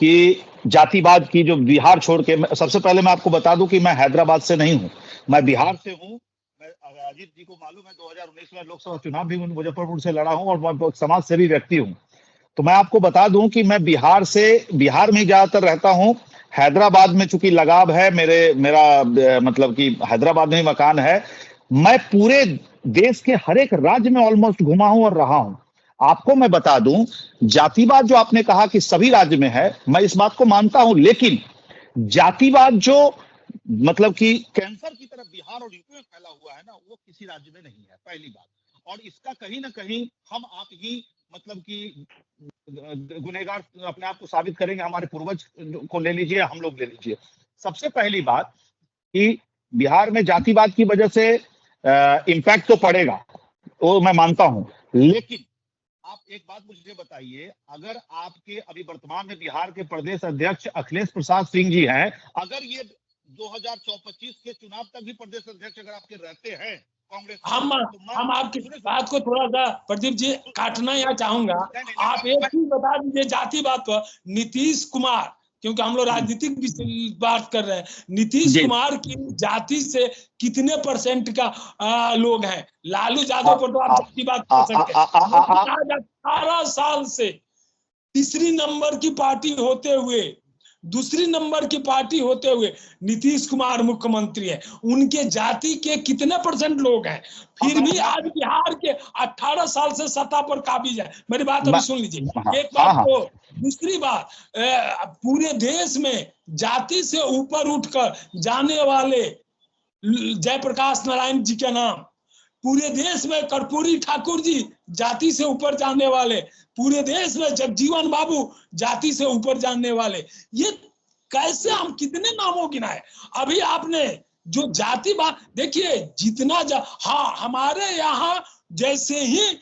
S4: कि जातिवाद की, जो बिहार छोड़ के, सबसे पहले मैं आपको बता दूं कि मैं हैदराबाद से नहीं हूं, मैं बिहार से हूं। अजीत जी को मालूम है 2019 में लोकसभा चुनाव भी मुजफ्फरपुर से लड़ा हूं और मैं समाज सेवी व्यक्ति हूं। तो मैं आपको बता दूं कि मैं बिहार में ज्यादातर रहता हूं। हैदराबाद में चूंकि लगाव है, मेरा मतलब कि हैदराबाद में मकान है। मैं पूरे देश के हर एक राज्य में ऑलमोस्ट घुमा हूं और रहा हूं। आपको मैं बता दूं, जातिवाद जो आपने कहा कि सभी राज्य में है, मैं इस बात को मानता हूं, लेकिन जातिवाद जो मतलब कि कैंसर की तरफ बिहार और यूपी में फैला हुआ है ना, वो किसी राज्य में नहीं है, पहली बात। और इसका कहीं ना कहीं हम आप ही मतलब कि गुनहगार अपने आप को साबित करेंगे। हमारे पूर्वज को ले लीजिए, हम लोग ले लीजिए। सबसे पहली बात कि बिहार में जातिवाद की वजह से इम्पैक्ट तो पड़ेगा, वो मैं मानता हूं, लेकिन आप एक बात मुझे बताइए, अगर आपके अभी वर्तमान में बिहार के प्रदेश अध्यक्ष अखिलेश प्रसाद सिंह जी हैं, अगर ये 2025 के चुनाव तक भी प्रदेश अध्यक्ष अगर आपके रहते हैं कांग्रेस,
S3: हम आपकी बात को थोड़ा सा प्रदीप जी काटना यहाँ चाहूंगा। आप एक चीज बता दीजिए जातिवाद पर, नीतीश कुमार, क्योंकि हम लोग राजनीतिक बात कर रहे हैं, नीतीश कुमार की जाति से कितने % का लोग हैं? लालू यादव पर तो आप जाति बात कर सकते हैं। 18 साल से तीसरी नंबर की पार्टी होते हुए, दूसरी नंबर की पार्टी होते हुए नीतीश कुमार मुख्यमंत्री है, उनके जाति के कितने % लोग हैं? फिर भी आज बिहार के 18 साल से सत्ता पर काबिज है। मेरी बात अभी सुन लीजिए, एक बात। तो दूसरी बात, पूरे देश में जाति से ऊपर उठकर जाने वाले जयप्रकाश नारायण जी के नाम, पूरे देश में कर्पूरी ठाकुर जी जाति से ऊपर जाने वाले, पूरे देश में जगजीवन बाबू जाति से ऊपर जाने वाले, ये कैसे हम कितने नामों गिनाए। अभी आपने जो जाति बात देखिए, जितना हाँ, हमारे यहाँ जैसे ही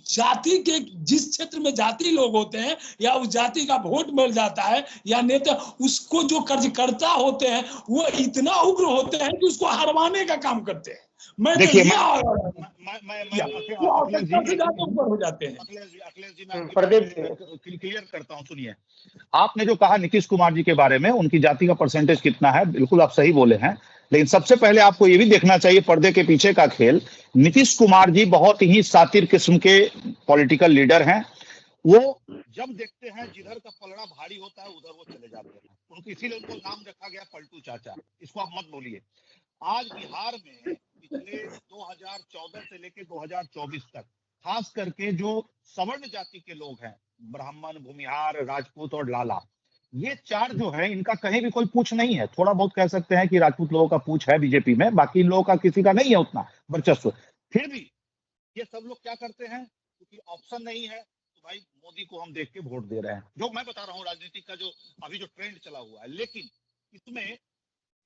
S3: जाति के जिस क्षेत्र में जाति लोग होते हैं या उस जाति का वोट मिल जाता है या नेता, उसको जो कार्यकर्ता होते हैं वो इतना उग्र होते हैं कि उसको हरवाने का काम करते हैं। मैं
S4: देखिए
S3: ऊपर हो जाते हैं।
S4: अखिलेश जी, मैं क्लियर करता हूं, सुनिए। आपने जो कहा नीतीश कुमार जी के बारे में, उनकी जाति का परसेंटेज कितना है, बिल्कुल आप सही बोले हैं, लेकिन सबसे पहले आपको ये भी देखना चाहिए पर्दे के पीछे का खेल। नीतीश कुमार जी बहुत ही सातिर किस्म के पॉलिटिकल लीडर हैं। वो जब देखते हैं जिधर का पलड़ा भारी होता है उधर वो चले जाते हैं। उनको इसीलिए उनको नाम रखा गया पलटू चाचा। इसको आप मत बोलिए। आज बिहार में पिछले 2014 से लेकर 2024 तक खास करके जो सवर्ण जाति के लोग हैं, ब्राह्मण, भूमिहार, राजपूत और लाला, ये चार जो है इनका कहीं भी कोई पूछ नहीं है। थोड़ा बहुत कह सकते हैं कि राजपूत लोगों का पूछ है बीजेपी में, बाकी इन लोगों का किसी का नहीं है उतना वर्चस्व। फिर भी ये सब लोग क्या करते हैं, क्योंकि ऑप्शन नहीं है तो भाई मोदी को हम देख के वोट दे रहे हैं। जो मैं बता रहा हूँ राजनीति का जो अभी जो ट्रेंड चला हुआ है, लेकिन इसमें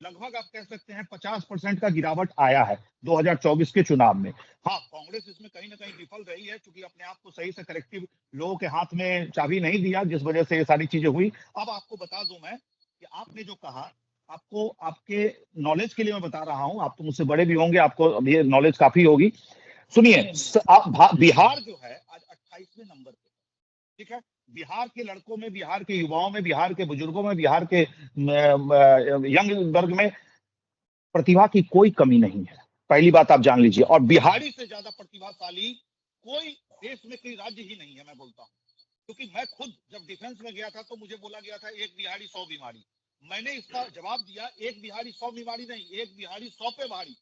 S4: लगभग आप कह सकते हैं 50% का गिरावट आया है 2024 के चुनाव में। हाँ, कांग्रेस इसमें कहीं ना कहीं विफल रही है, क्योंकि अपने आप को सही से करेक्टिव लोगों के हाथ में चाबी नहीं दिया, जिस वजह से ये सारी चीजें हुई। अब आपको बता दूं मैं कि आपने जो कहा, आपको आपके नॉलेज के लिए मैं बता रहा हूं, आप तो मुझसे बड़े भी होंगे, आपको ये नॉलेज काफी होगी। सुनिए, बिहार जो है आज 28वें नंबर पे, ठीक है। बिहार के लड़कों में, बिहार के युवाओं में, बिहार के बुजुर्गों में, बिहार के यंग वर्ग में प्रतिभा की कोई कमी नहीं है, पहली बात आप जान लीजिए। और बिहारी से ज्यादा प्रतिभाशाली कोई देश में कोई राज्य ही नहीं है, मैं बोलता हूँ। क्योंकि मैं खुद जब डिफेंस में गया था तो मुझे बोला गया था एक बिहारी 100 बीमारी। मैंने इसका जवाब दिया, एक बिहारी 100 बीमारी नहीं, एक बिहारी 100 पे भारी,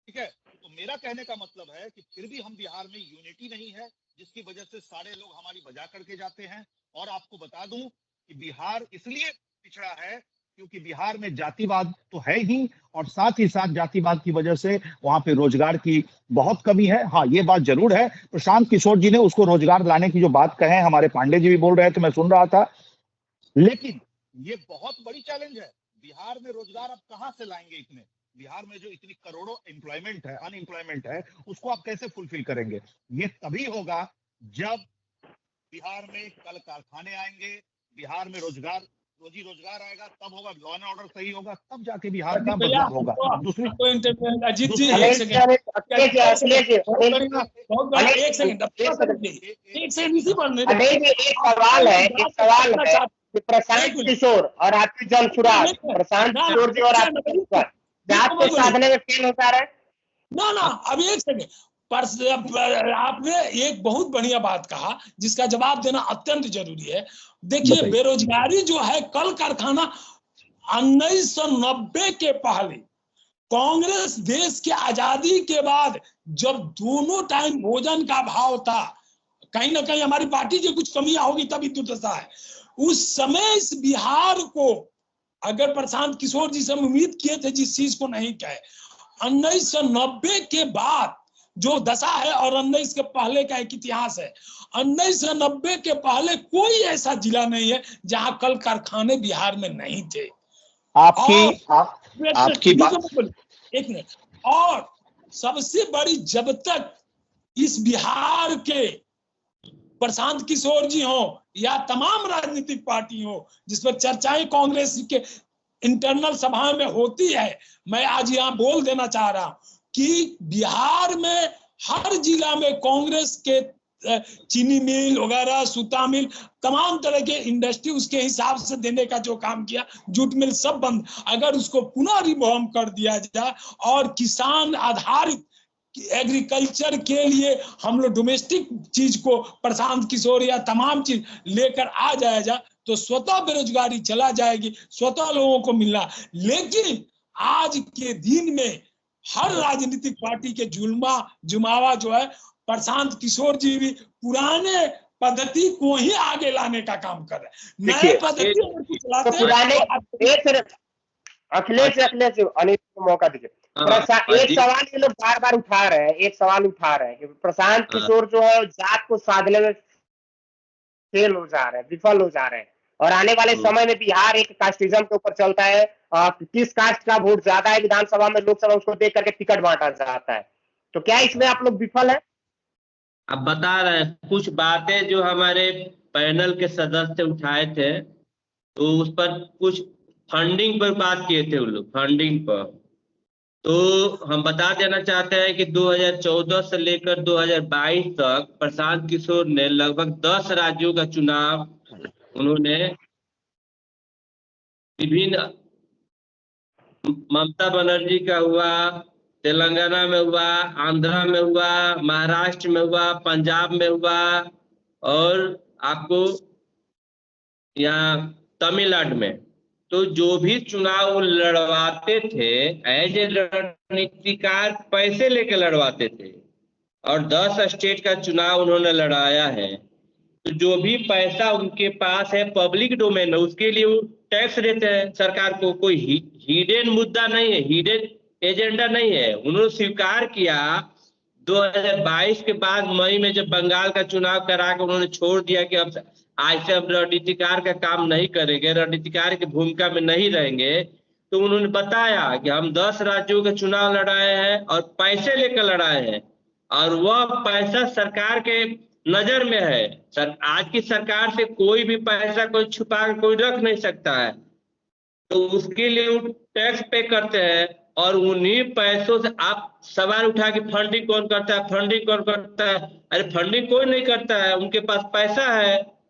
S4: ठीक है। तो मेरा कहने का मतलब है कि फिर भी हम बिहार में यूनिटी नहीं है, जिसकी वजह से सारे लोग हमारी बजा करके जाते हैं। और आपको बता दूं कि बिहार इसलिए पिछड़ा है क्योंकि बिहार में जातिवाद तो है ही, और साथ ही साथ जातिवाद की वजह से वहां पे रोजगार की बहुत कमी है। हाँ, ये बात जरूर है, प्रशांत किशोर जी ने उसको रोजगार लाने की जो बात कहे, हमारे पांडे जी भी बोल रहे थे, मैं सुन रहा था। लेकिन ये बहुत बड़ी चैलेंज है, बिहार में रोजगार आप कहां से लाएंगे? इतने बिहार में जो इतनी करोड़ों एम्प्लॉयमेंट है, अनएम्प्लॉयमेंट है, उसको आप कैसे फुलफिल करेंगे? ये तभी होगा जब बिहार में कल कारखाने आएंगे, बिहार में रोजी रोजगार आएगा, तब होगा, लॉ एंड ऑर्डर सही होगा, तब जाके बिहार का बदलाव होगा। दूसरी
S3: अजीत जी, एक सेकंड
S1: एक सवाल है, प्रशांत किशोर और आतिश जनसुराज, प्रशांत किशोर जी और आतिश जनसुराज जात को साधने में फेल होता रहे
S3: ना। अभी एक सेकंड, आपने एक बहुत बढ़िया बात कहा जिसका जवाब देना अत्यंत जरूरी है। देखिए, बेरोजगारी जो है, कल कारखाना 1990 के पहले कांग्रेस देश के आजादी के बाद जब दोनों टाइम भोजन का भाव था, कहीं ना कहीं हमारी पार्टी की कुछ कमियां होगी तभी दुर्दशा है। उस समय इस बिहार को अगर प्रशांत किशोर जी से उम्मीद किए थे जिस चीज को नहीं कहे, 1990 के बाद जो दशा है और 19 के पहले का एक इतिहास है। 1990 के पहले कोई ऐसा जिला नहीं है जहां कल कारखाने बिहार में नहीं थे।
S4: आपकी बात
S3: एक मिनट। और सबसे बड़ी, जब तक इस बिहार के प्रशांत किशोर जी हो या तमाम राजनीतिक पार्टी हो जिस पर चर्चाएं कांग्रेस के इंटरनल सभा में होती है, मैं आज यहाँ बोल देना चाह रहा हूं कि बिहार में हर जिला में कांग्रेस के चीनी मिल वगैरह, सूता मिल, तमाम तरह के इंडस्ट्री उसके हिसाब से देने का जो काम किया, जूट मिल सब बंद। अगर उसको पुनः रिफॉर्म कर दिया जाए और किसान आधारित एग्रीकल्चर के लिए हम लोग डोमेस्टिक चीज को प्रशांत किशोर या तमाम चीज लेकर आ जाएगा तो स्वतः बेरोजगारी चला जाएगी, स्वतः लोगों को मिलना। लेकिन आज के दिन में हर राजनीतिक पार्टी के जुमावा जो है, प्रशांत किशोर जी भी पुराने पद्धति को ही आगे लाने का काम कर रहे हैं। नए पद्धति
S1: अखिलेश अनिल को मौका दीजिए। एक सवाल ये लोग बार बार उठा रहे हैं, एक सवाल उठा रहे हैं कि प्रशांत किशोर जो है जात को साधने में फेल हो जा रहे हैं, विफल हो जा रहे हैं, और आने वाले समय में बिहार एक कास्टिज्म के ऊपर चलता है। किस कास्ट का वोट ज्यादा है विधानसभा में, लोकसभा, उसको देख करके टिकट बांटा जाता है। तो क्या इसमें आप लोग विफल है?
S2: अब बता रहे हैं कुछ बातें जो हमारे पैनल के सदस्य उठाए थे, तो उस पर कुछ फंडिंग पर बात किए थे वो लोग, फंडिंग पर। तो हम बता देना चाहते हैं कि 2014 से लेकर 2022 तक प्रशांत किशोर ने लगभग 10 राज्यों का चुनाव उन्होंने विभिन्न, ममता बनर्जी का हुआ, तेलंगाना में हुआ, आंध्रा में हुआ, महाराष्ट्र में हुआ, पंजाब में हुआ, और आपको यहाँ तमिलनाडु में। तो जो भी चुनाव लड़वाते थे एज ए रणनीतिकार पैसे लेके लड़वाते थे, और 10 स्टेट का चुनाव उन्होंने लड़ाया है। तो जो भी पैसा उनके पास है पब्लिक डोमेन है, उसके लिए वो टैक्स देते हैं सरकार को। कोई हिडन मुद्दा नहीं है, हिडन एजेंडा नहीं है। उन्होंने स्वीकार किया 2022 के बाद मई में जब बंगाल का चुनाव करा के उन्होंने छोड़ दिया कि अब आज से हम रणनीतिकार का काम नहीं करेंगे, रणनीतिकार की भूमिका में नहीं रहेंगे। तो उन्होंने बताया कि हम 10 राज्यों के चुनाव लड़ाए हैं और पैसे लेकर लड़ाए हैं, और वह पैसा सरकार के नजर में है। आज की सरकार से कोई भी पैसा कोई छुपा के कोई रख नहीं सकता है। तो उसके लिए वो टैक्स पे करते हैं, और उन्हीं पैसों से आप सवाल उठा के फंडिंग कौन करता है, फंडिंग कौन करता है? अरे फंडिंग कोई नहीं करता है, उनके पास पैसा है,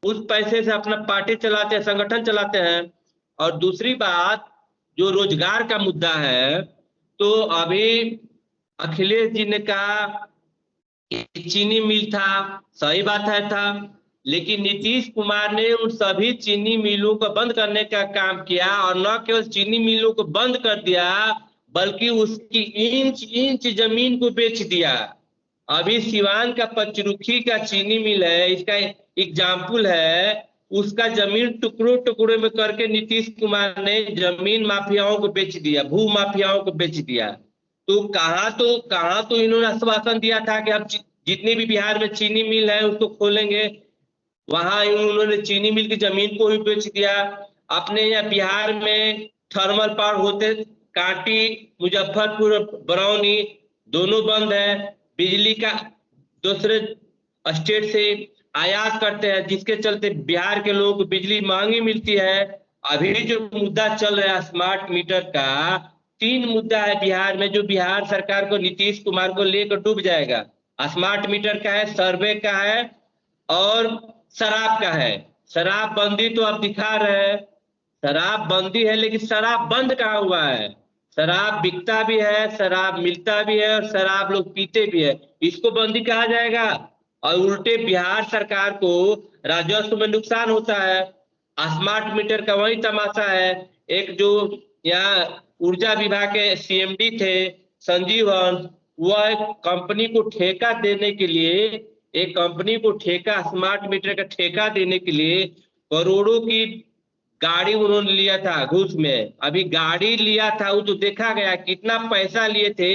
S2: उस पैसे से अपना पार्टी चलाते हैं, संगठन चलाते हैं। और दूसरी बात जो रोजगार का मुद्दा है, तो अभी अखिलेश जी ने कहा चीनी मिल था, सही बात है था, लेकिन नीतीश कुमार ने उन सभी चीनी मिलों को बंद करने का काम किया, और न केवल चीनी मिलों को बंद कर दिया बल्कि उसकी इंच इंच जमीन को बेच दिया। अभी सिवान का पचरुखी का चीनी मिल है, इसका एग्जाम्पल है, उसका जमीन टुकड़ों टुकड़ों में करके नीतीश कुमार ने जमीन माफियाओं को बेच दिया, भू माफियाओं को बेच दिया। तो कहाँ तो इन्होंने आश्वासन दिया था कि अब जितनी भी बिहार में चीनी मिल है उसको खोलेंगे, वहां उन्होंने चीनी मिल की जमीन को भी बेच दिया। अपने यहाँ बिहार में थर्मल पावर होते, कांटी, मुजफ्फरपुर, बरौनी दोनों बंद है। बिजली का दूसरे स्टेट से आयात करते हैं, जिसके चलते बिहार के लोगों को बिजली महंगी मिलती है। अभी जो मुद्दा चल रहा है स्मार्ट मीटर का, 3 मुद्दा है बिहार में जो बिहार सरकार को, नीतीश कुमार को लेकर डूब जाएगा। स्मार्ट मीटर का है, सर्वे का है, और शराब का है। शराब बंदी तो आप दिखा रहे हैं, शराब बंदी है, लेकिन शराब बंद कहाँ हुआ है? शराब बिकता भी है, शराब मिलता भी है, और शराब लोग पीते भी है। इसको बंदी कहा जाएगा? और उल्टे बिहार सरकार को राजस्व में नुकसान होता है। स्मार्ट मीटर का वही तमाशा है। एक जो यहाँ ऊर्जा विभाग के सीएमडी थे संजीव हंस, वह एक कंपनी को ठेका देने के लिए, एक कंपनी को ठेका, स्मार्ट मीटर का ठेका देने के लिए करोड़ों की गाड़ी उन्होंने लिया था घूस में। अभी गाड़ी लिया था वो तो देखा गया कितना पैसा लिए थे,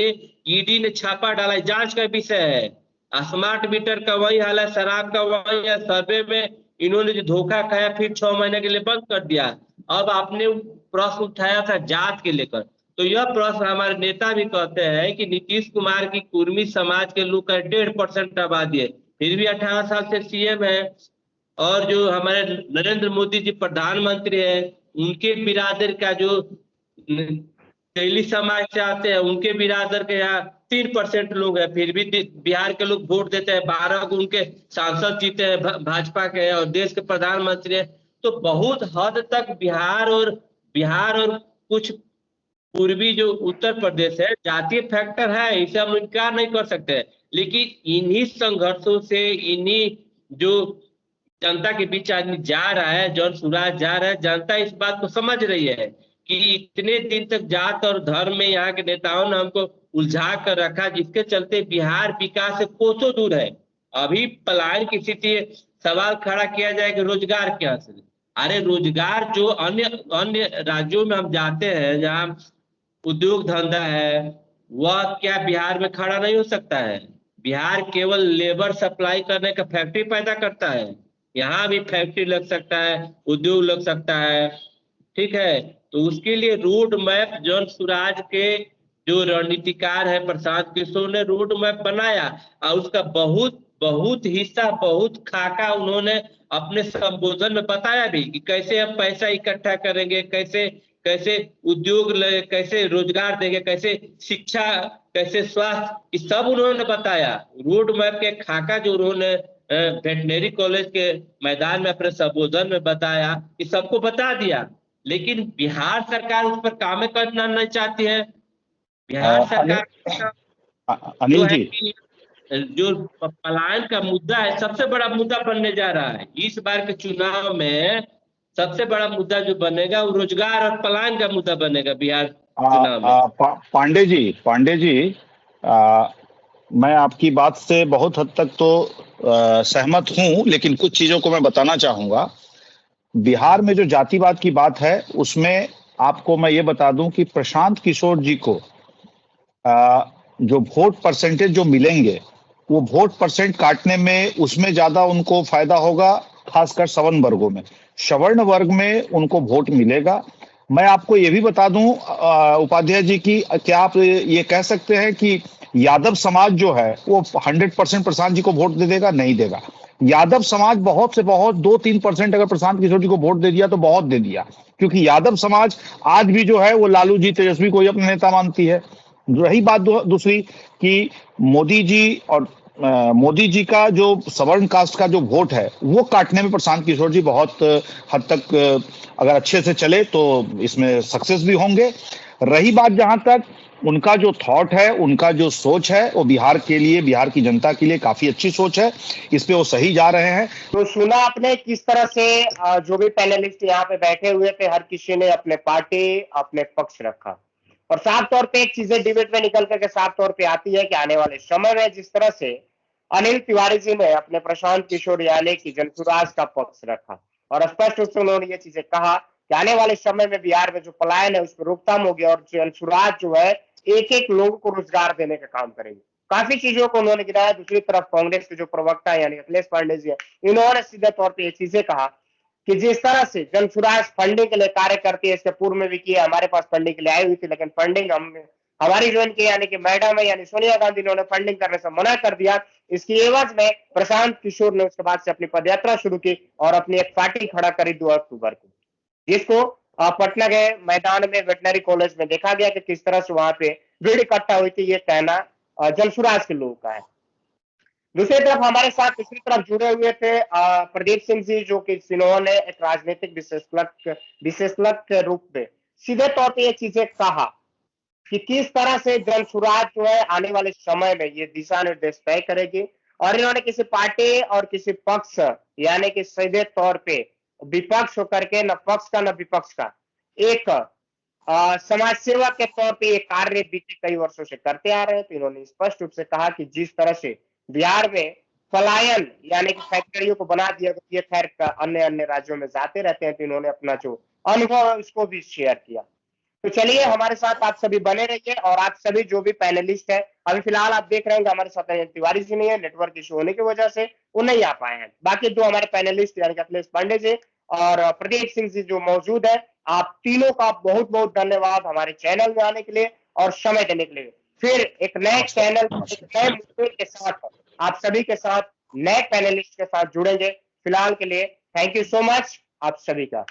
S2: ईडी ने छापा डाला, जांच का विषय है। स्मार्ट मीटर का वही हाल है, शराब का वही है। सर्वे में इन्होंने जो धोखा खाया फिर 6 महीने के लिए बंद कर दिया। अब आपने प्रश्न उठाया था जात के लेकर, तो यह प्रश्न हमारे नेता भी कहते हैं कि नीतीश कुमार की कुर्मी समाज के लोग का 1.5% आबादी है, फिर भी 18 साल से सीएम है। और जो हमारे नरेंद्र मोदी जी प्रधानमंत्री है, उनके बिरादर का जो तेली समाज से आते हैं, उनके बिरादर के यहाँ 3% लोग हैं, फिर भी बिहार के लोग वोट देते हैं। 12 को उनके सांसद जीते हैं भाजपा के, और देश के प्रधानमंत्री है। तो बहुत हद तक बिहार और कुछ पूर्वी जो उत्तर प्रदेश है, जातीय फैक्टर है, इसे हम इनकार नहीं कर सकते। लेकिन इन्हीं संघर्षों से, इन्हीं जो जनता के बीच आदमी जा रहा है, जन सुराज जा रहा है, जनता इस बात को समझ रही है कि इतने दिन तक जात और धर्म में यहाँ के नेताओं ने हमको उलझा कर रखा, जिसके चलते बिहार विकास से कोसों दूर है। अभी पलायन की स्थिति, सवाल खड़ा किया जाए कि रोजगार क्या से, अरे रोजगार जो अन्य अन्य राज्यों में हम जाते हैं जहाँ उद्योग धंधा है, वह क्या बिहार में खड़ा नहीं हो सकता है? बिहार केवल लेबर सप्लाई करने का फैक्ट्री पैदा करता है, यहाँ भी फैक्ट्री लग सकता है, उद्योग लग सकता है। ठीक है, तो उसके लिए रोड मैप जन स्वराज के जो रणनीतिकार है प्रशांत किशोर ने रोड मैप बनाया, और उसका बहुत बहुत हिस्सा, बहुत खाका उन्होंने अपने संबोधन में बताया भी कि कैसे हम पैसा इकट्ठा करेंगे, कैसे कैसे उद्योग कैसे रोजगार देंगे, कैसे शिक्षा, कैसे स्वास्थ्य, ये सब उन्होंने बताया। रोड मैप के खाका जो उन्होंने वेटनरी कॉलेज के मैदान में अपने संबोधन में बताया, ये सबको बता दिया। लेकिन बिहार सरकार उस पर काम करना नहीं चाहती है। बिहार सरकार
S4: अनिल
S2: जो है
S4: जी,
S2: कि जो पलायन का मुद्दा है, सबसे बड़ा मुद्दा बनने जा रहा है इस बार के चुनाव में। सबसे बड़ा मुद्दा जो बनेगा वो रोजगार और पलायन का मुद्दा बनेगा बिहार चुनाव में।
S4: पांडे जी, मैं आपकी बात से बहुत हद तक तो सहमत हूं, लेकिन कुछ चीजों को मैं बताना चाहूंगा। बिहार में जो जातिवाद की बात है, उसमें आपको मैं ये बता दूं कि प्रशांत किशोर जी को जो वोट परसेंटेज जो मिलेंगे, वो वोट परसेंट काटने में उसमें ज्यादा उनको फायदा होगा, खासकर सवर्ण वर्गों में। सवर्ण वर्ग में उनको वोट मिलेगा। मैं आपको ये भी बता दूं उपाध्याय जी की, क्या आप ये कह सकते हैं कि यादव समाज जो है वो 100% प्रशांत जी को वोट दे देगा? नहीं देगा। यादव समाज बहुत से बहुत 2-3% अगर प्रशांत किशोर जी को वोट दे दिया तो बहुत दे दिया, क्योंकि यादव समाज आज भी जो है वो लालू जी, तेजस्वी को ही अपना नेता मानती है। रही बात दूसरी कि मोदी जी और मोदी जी का जो सवर्ण कास्ट का जो वोट है वो काटने में प्रशांत किशोर जी बहुत हद तक अगर अच्छे से चले तो इसमें सक्सेस भी होंगे। रही बात जहां तक उनका जो थॉट है, उनका जो सोच है, वो बिहार के लिए, बिहार की जनता के लिए काफी अच्छी सोच है, इस पे वो सही जा रहे हैं।
S1: तो सुना आपने किस तरह से जो भी पैनलिस्ट यहाँ पे बैठे हुए थे, हर किसी ने अपने पार्टी, अपने पक्ष रखा, और साफ तौर पे एक चीजें डिबेट में निकल करके साफ तौर पे आती है कि आने वाले समय में जिस तरह से अनिल तिवारी जी ने अपने प्रशांत किशोर यानी कि जनसुराज का पक्ष रखा, और स्पष्ट रूप से उन्होंने ये चीजें कहा कि आने वाले समय में बिहार में जो पलायन है उस पर रोकथाम होगी, और जनसुराज जो है एक एक लोगों को रोजगार देने का काम करेंगे। काफी चीजों को उन्होंने गिनाया। दूसरी तरफ कांग्रेस के जो प्रवक्ता यानी अखिलेश पांडे जी, इन्होंने सीधे तौर पर ये चीजें कहा कि जिस तरह से जनसुराज फंडिंग के लिए कार्य करती है, इसके पूर्व में भी किया, हमारे पास फंडिंग के लिए आई हुई थी, लेकिन फंडिंग हमारी जो इनकी यानी कि मैडम है यानी सोनिया गांधी, इन्होंने फंडिंग करने से मना कर दिया। इसकी एवज में प्रशांत किशोर ने उसके बाद से अपनी पदयात्रा शुरू की और अपनी एक पार्टी खड़ा करी 2 अक्टूबर को, जिसको पटना के मैदान में वेटनरी कॉलेज में देखा गया कि किस तरह से वहां पे भीड़ इकट्ठा हुई थी। ये कहना जनसुराज के लोगों का है। दूसरी तरफ हमारे साथ दूसरी तरफ जुड़े हुए थे प्रदीप सिंह जी, जो कि जिन्होंने एक राजनीतिक विशेषज्ञ के रूप में सीधे तौर पे ये चीजें कहा कि किस तरह से जनसुराज जो है आने वाले समय में ये दिशा निर्देश तय करेगी, और इन्होंने किसी पार्टी और किसी पक्ष यानी कि सीधे तौर पे विपक्ष होकर के न पक्ष का न विपक्ष का एक समाज सेवा के तौर पे ये कार्य बीते कई वर्षों से करते आ रहे हैं। तो इन्होंने स्पष्ट रूप से कहा कि जिस तरह से बिहार में पलायन यानी कि फैक्ट्रियों को बना दिया, तो ये खैर अन्य अन्य राज्यों में जाते रहते हैं, तो इन्होंने अपना जो अनुभव है उसको भी शेयर किया। तो चलिए हमारे साथ आप सभी बने रहिए, और आप सभी जो भी पैनलिस्ट है, अभी फिलहाल आप देख रहे होंगे हमारे साथ अनिल तिवारी जी नहीं है, नेटवर्क इशू होने की वजह से वो नहीं आ पाए हैं। बाकी 2 हमारे पैनलिस्ट यानी कि अखिलेश पांडे जी और प्रदीप सिंह जी जो मौजूद है, आप तीनों का बहुत बहुत धन्यवाद हमारे चैनल में आने के लिए और समय देने के लिए। फिर एक नए चैनल, एक नए मुद्दे के साथ आप सभी के साथ, नए पैनलिस्ट के साथ जुड़ेंगे। फिलहाल के लिए थैंक यू सो मच आप सभी का।